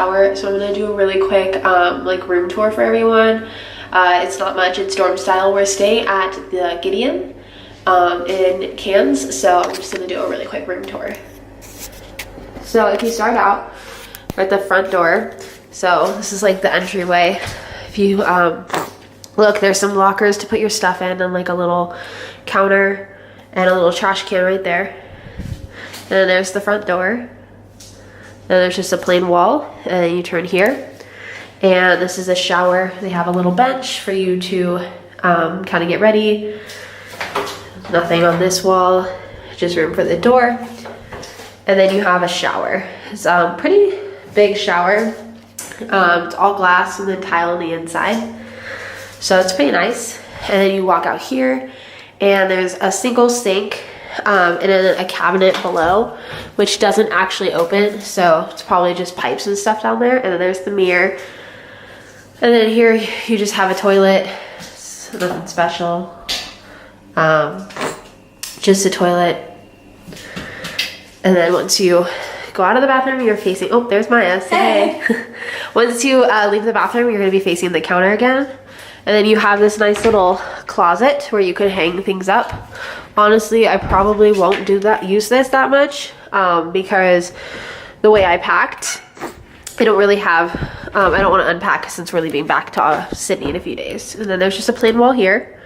So I'm gonna do a really quick like room tour for everyone. It's not much, it's dorm style. We're staying at the Gideon in Cairns, so I'm just gonna do a really quick room tour. So if you start out at the front door, so this is like the entryway. If you look, there's some lockers to put your stuff in and like a little counter and a little trash can right there. And then there's the front door. And there's just a plain wall, and then you turn here. And this is a shower. They have a little bench for you to kind of get ready. Nothing on this wall, just room for the door. And then you have a shower. It's a pretty big shower. It's all glass and then tile on the inside. So it's pretty nice. And then you walk out here, and there's a single sink. And then a cabinet below, which doesn't actually open, so it's probably just pipes and stuff down there. And then there's the mirror, and then here you just have a toilet. It's nothing special, just a toilet. And then once you go out of the bathroom, you're facing, oh, there's Maya, say hey. Once you leave the bathroom, you're gonna be facing the counter again. And then you have this nice little closet where you could hang things up. Honestly, I probably won't use this that much because the way I packed, I don't really have, I don't want to unpack since we're leaving back to Sydney in a few days. And then there's just a plain wall here.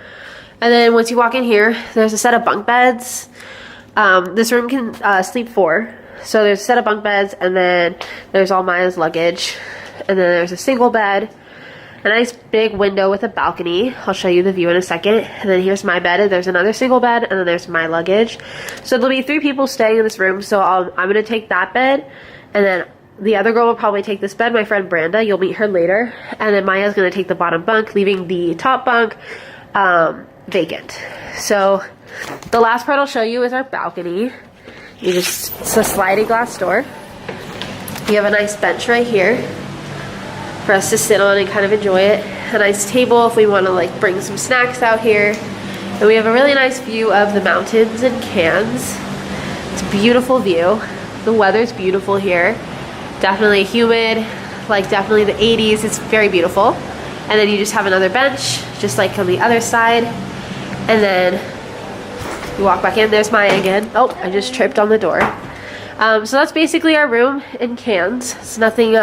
And then once you walk in here, there's a set of bunk beds. This room can sleep 4. So there's a set of bunk beds, and then there's all Maya's luggage. And then there's a single bed. A nice big window with a balcony. I'll show you the view in a second. And then here's my bed. There's another single bed, and then there's my luggage. So there'll be 3 people staying in this room. So I'm going to take that bed, and then the other girl will probably take this bed. My friend Branda, you'll meet her later. And then Maya's going to take the bottom bunk, leaving the top bunk vacant. So the last part I'll show you is our balcony. It's a sliding glass door. You have a nice bench right here for us to sit on and kind of enjoy it. A nice table if we want to like bring some snacks out here. And we have a really nice view of the mountains in Cairns. It's a beautiful view. The weather's beautiful here. Definitely humid, like definitely the 80s. It's very beautiful. And then you just have another bench, just like on the other side. And then you walk back in. There's Maya again. Oh, I just tripped on the door. So that's basically our room in Cairns. It's nothing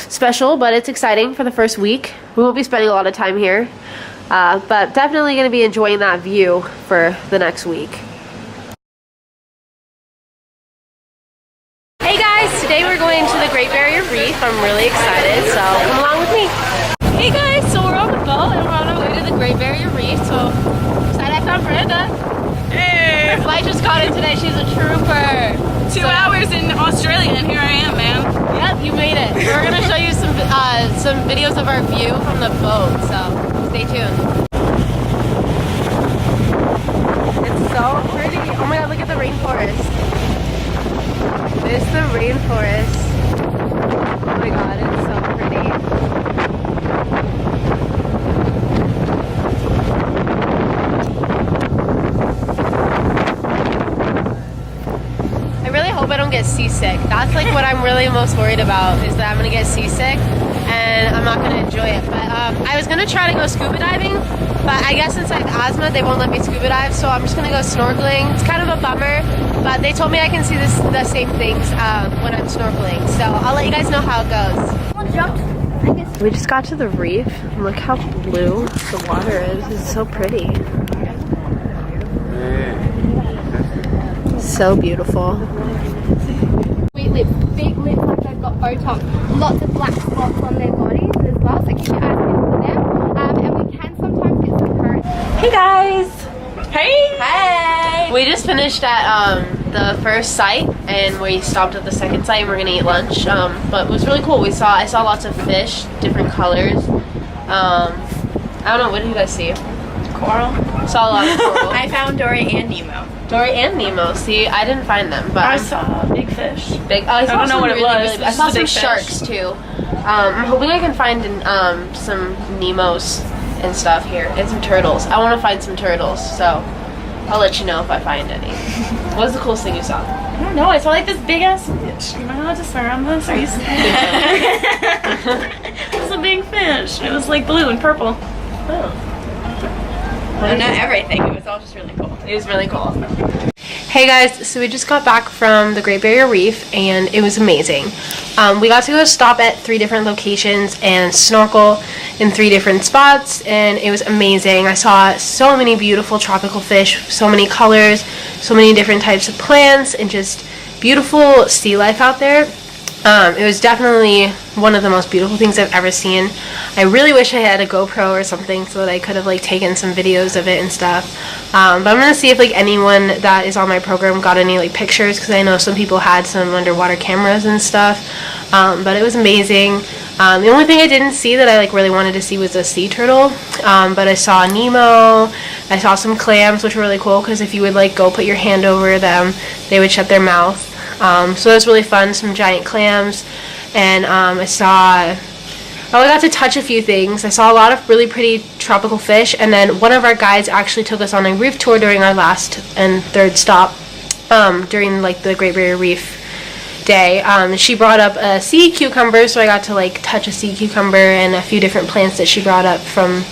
special, but it's exciting for the first week. We won't be spending a lot of time here, but definitely going to be enjoying that view for the next week. Hey guys, today we're going to the Great Barrier Reef. I'm really excited, so come along with me. Hey guys, so we're on the boat and we're on our way to the Great Barrier Reef. So excited, I found Brenda. Hey! Her flight just got in today. She's a trooper. 2 hours in Australia, and here I am, man. Yep, you made it. We're gonna show you some videos of our view from the boat, so stay tuned. It's so pretty. Oh my god, look at the rainforest. There's the rainforest. Oh my god, it's so pretty. Hope I don't get seasick. That's like what I'm really most worried about, is that I'm gonna get seasick and I'm not gonna enjoy it. But I was gonna try to go scuba diving, but I guess since I have asthma, they won't let me scuba dive, so I'm just gonna go snorkeling. It's kind of a bummer, but they told me I can see the same things when I'm snorkeling, so I'll let you guys know how it goes. We just got to the reef. Look how blue the water is. It's so pretty. So beautiful. Sweet lips, big lips like they've got Botox, lots of black spots on their bodies as well, so keep your eyes peeled for them. And we can sometimes get some current. Hey guys! Hey! Hey! We just finished at the first site and we stopped at the second site and we're gonna eat lunch. But it was really cool. I saw lots of fish, different colors. I don't know, what did you guys see? Coral. Saw a lot of coral. I found Dory and Nemo. Dory and Nemo. See, I didn't find them, but I saw big fish. Big. I don't know what it was. I saw some sharks too. I'm hoping I can find some Nemos and stuff here, and some turtles. I want to find some turtles, so I'll let you know if I find any. What was the coolest thing you saw? I don't know. I saw like this big ass fish. Am I allowed to swear on this? Are you? It was a big fish. It was like blue and purple. Oh. Well, not everything. It was all just really cool. It was really cool. Hey guys, so we just got back from the Great Barrier Reef and it was amazing. We got to go stop at 3 different locations and snorkel in 3 different spots, and it was amazing. I saw so many beautiful tropical fish, so many colors, so many different types of plants, and just beautiful sea life out there. It was definitely one of the most beautiful things I've ever seen. I really wish I had a GoPro or something so that I could have like taken some videos of it and stuff. But I'm gonna see if like anyone that is on my program got any like pictures, because I know some people had some underwater cameras and stuff. But it was amazing. The only thing I didn't see that I like really wanted to see was a sea turtle. But I saw Nemo. I saw some clams, which were really cool because if you would like go put your hand over them, they would shut their mouth. So it was really fun, some giant clams, and I got to touch a few things. I saw a lot of really pretty tropical fish, and then one of our guides actually took us on a reef tour during our last and 3rd stop during like the Great Barrier Reef day. She brought up a sea cucumber, so I got to like touch a sea cucumber and a few different plants that she brought up from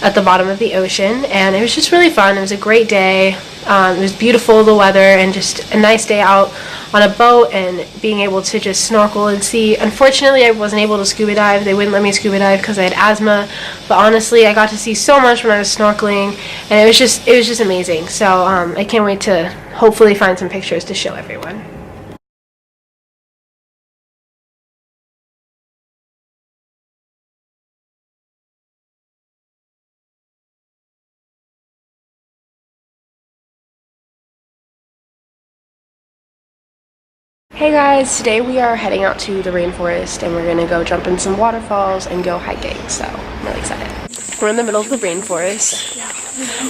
at the bottom of the ocean, and it was just really fun. It was a great day. It was beautiful, the weather, and just a nice day out on a boat and being able to just snorkel and see. Unfortunately, I wasn't able to scuba dive. They wouldn't let me scuba dive because I had asthma, but honestly, I got to see so much when I was snorkeling, and it was just amazing. So I can't wait to hopefully find some pictures to show everyone. Hey guys, today we are heading out to the rainforest and we're gonna go jump in some waterfalls and go hiking, so I'm really excited. We're in the middle of the rainforest.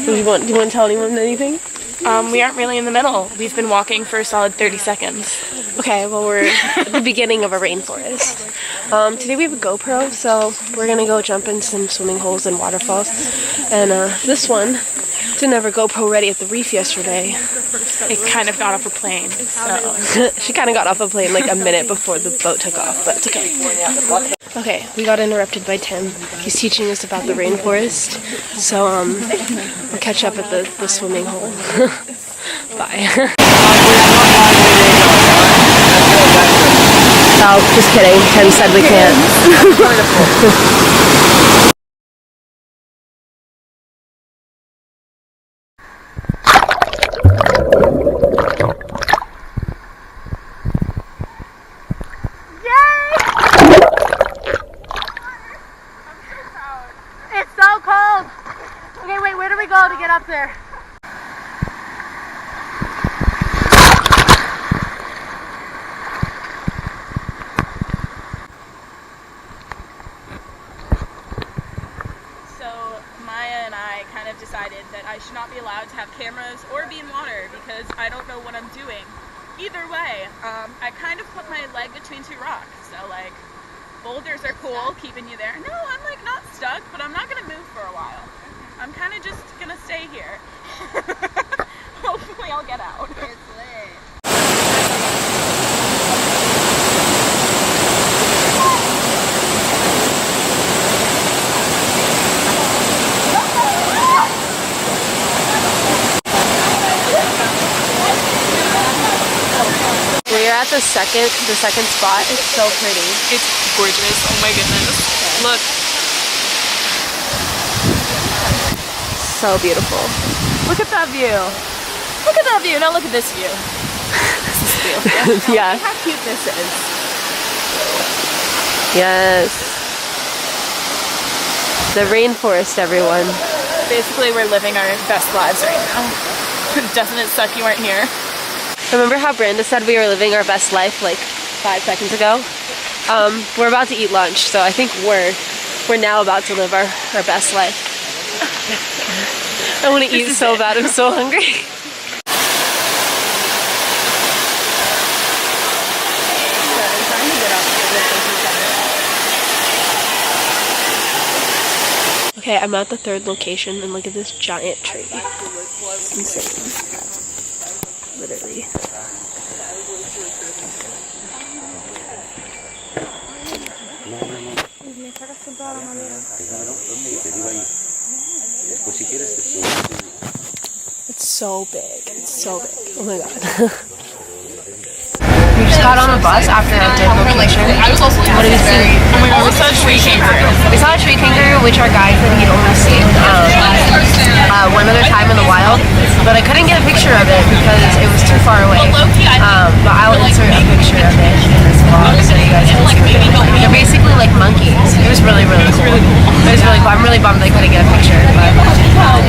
Do you want to tell anyone anything? We aren't really in the middle. We've been walking for a solid 30 seconds. Okay, well we're at the beginning of a rainforest. Today we have a GoPro, so we're gonna go jump in some swimming holes and waterfalls. And this one didn't have her GoPro ready at the reef yesterday. It kind of got off a plane, so. She kind of got off a plane like a minute before the boat took off, but it's okay. Okay, we got interrupted by Tim. He's teaching us about the rainforest, so we'll catch up at the swimming hole. Bye. Oh, just kidding. Tim said we can't. To get up there. So Maya and I kind of decided that I should not be allowed to have cameras or be in water because I don't know what I'm doing. Either way, I kind of put my leg between 2 rocks. So like, boulders are cool, keeping you there. No, I'm like not stuck, but I'm not gonna move for a while. I'm kind of just gonna stay here. Hopefully I'll get out. It's lit. We're at the second spot. It's so pretty. It's gorgeous. Oh my goodness. Look. So beautiful. Look at that view. Look at that view. Now look at this view. This is beautiful. Yeah. Look how cute this is. Yes. The rainforest, everyone. Basically, we're living our best lives right now. Doesn't it suck you aren't here? Remember how Brenda said we were living our best life like 5 seconds ago? We're about to eat lunch, so I think we're now about to live our best life. I want to eat so bad. I'm so hungry. Okay, I'm at the third location and look at this giant tree. It's insane. Literally. It's so big. It's so big. Oh my god. We just got on a bus after a third location. What did we see? Oh my god, we saw a tree kangaroo. We saw a tree kangaroo, which our guide said he'd only seen one other time in the wild, but I couldn't get a picture of it because it was too far away. But I'll insert a picture of it in this vlog so you guys can see what they're like. They're basically like monkeys. It was really, really cool. It was really cool. I'm really bummed I couldn't get a picture, but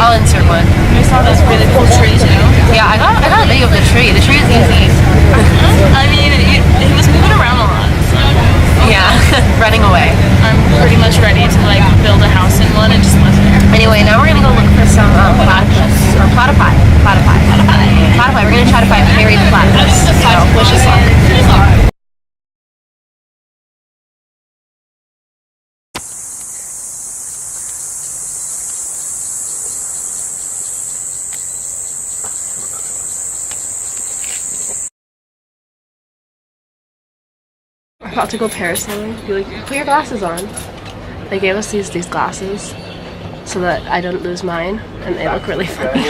I'll insert one. We saw this really cool tree too. Yeah, I got a video of the tree. The tree is easy. I mean, he was moving around a lot. So. Yeah, running away. I'm pretty much ready to like build a house in one and just live there. Anyway, now we're gonna go look for some platypus or platypi. Platypi. We're gonna try to find buried platypus. So wish us luck. We're about to go parasailing. Be like, put your glasses on. They gave us these glasses so that I don't lose mine, and they look really funny.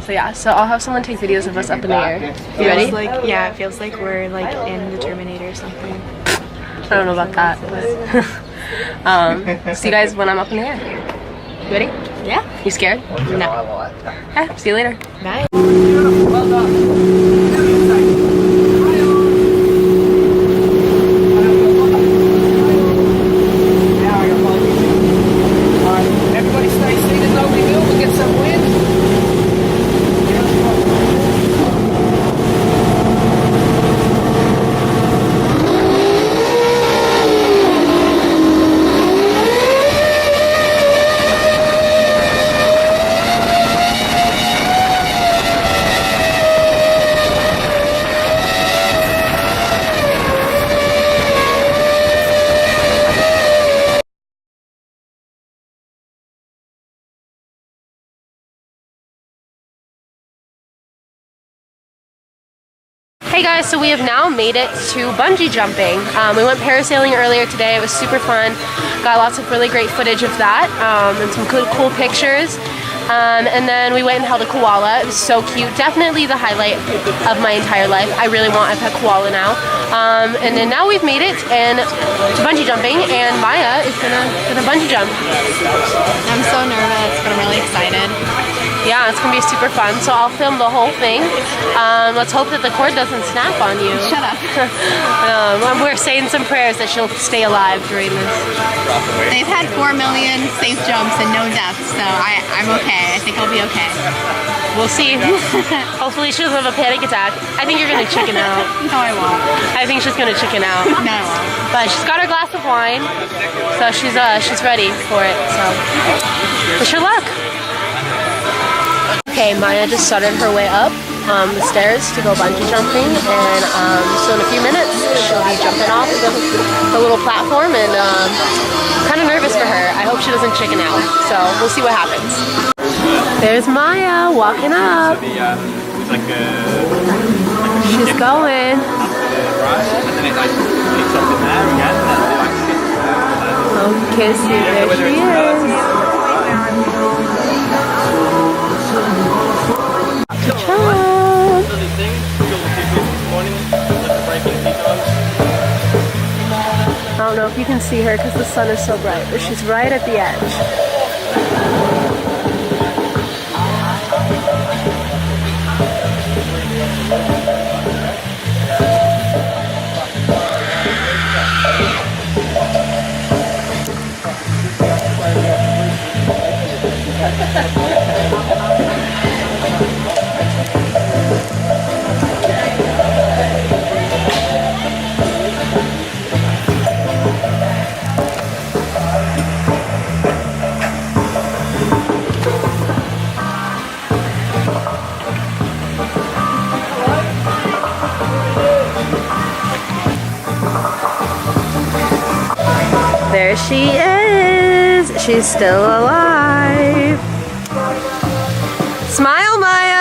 So yeah, so I'll have someone take videos of us up in the air. You ready? Yeah, it feels like we're like in the Terminator or something. I don't know about that, but see you guys when I'm up in the air. You ready? Yeah. You scared? No. Okay, see you later. Bye. Everybody stay seated, nobody move, we'll get some wind. Hey guys, so we have now made it to bungee jumping. We went parasailing earlier today. It was super fun. Got lots of really great footage of that and some cool pictures. And then we went and held a koala. It was so cute. Definitely the highlight of my entire life. I really want a pet koala now. And then now we've made it to bungee jumping, and Maya is gonna bungee jump. I'm so nervous, but I'm really excited. Yeah, it's gonna be super fun. So I'll film the whole thing. Let's hope that the cord doesn't snap on you. Shut up. We're saying some prayers that she'll stay alive during this. They've had 4 million safe jumps and no deaths, so I'm okay. I think I'll be okay. We'll see. Hopefully she doesn't have a panic attack. I think you're gonna chicken out. No, I won't. I think she's gonna chicken out. No, I won't. But she's got her glass of wine, so she's ready for it. So wish her luck. Okay, Maya just started her way up the stairs to go bungee jumping, and so in a few minutes she'll be jumping off the little platform, and kind of nervous for her. I hope she doesn't chicken out, so we'll see what happens. There's Maya walking up. She's going. Oh, kissy, there she is. I don't know if you can see her because the sun is so bright, but she's right at the edge. There she is. She's still alive. Smile, Maya.